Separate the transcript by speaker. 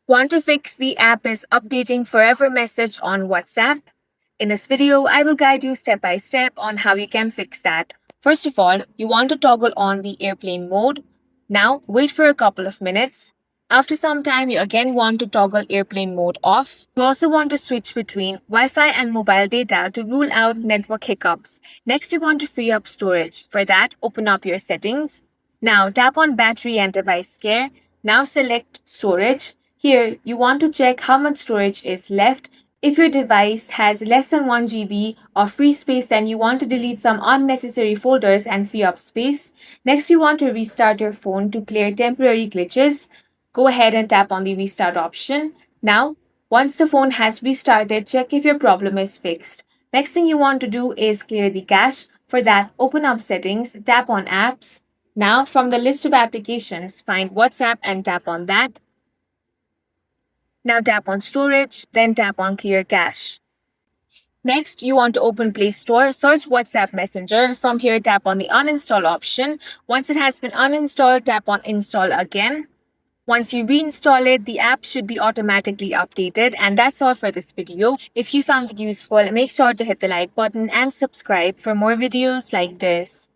Speaker 1: Want to fix the app is updating forever message on WhatsApp? In this video, I will guide you step by step on how you can fix that. First of all, you want to toggle on the airplane mode. Now, wait for a couple of minutes. After some time, you again want to toggle airplane mode off. You also want to switch between Wi-Fi and mobile data to rule out network hiccups. Next, you want to free up storage. For that, open up your settings. Now, tap on Battery and Device Care. Now select Storage. Here, you want to check how much storage is left. If your device has less than 1 GB of free space, then you want to delete some unnecessary folders and free up space. Next, you want to restart your phone to clear temporary glitches. Go ahead and tap on the restart option. Now, once the phone has restarted, check if your problem is fixed. Next thing you want to do is clear the cache. For that, open up Settings, tap on Apps. Now, from the list of applications, find WhatsApp and tap on that. Now tap on Storage, then tap on Clear Cache. Next, you want to open Play Store, search WhatsApp Messenger. From here, tap on the uninstall option. Once it has been uninstalled, tap on Install again. Once you reinstall it, the app should be automatically updated. And that's all for this video. If you found it useful, make sure to hit the like button and subscribe for more videos like this.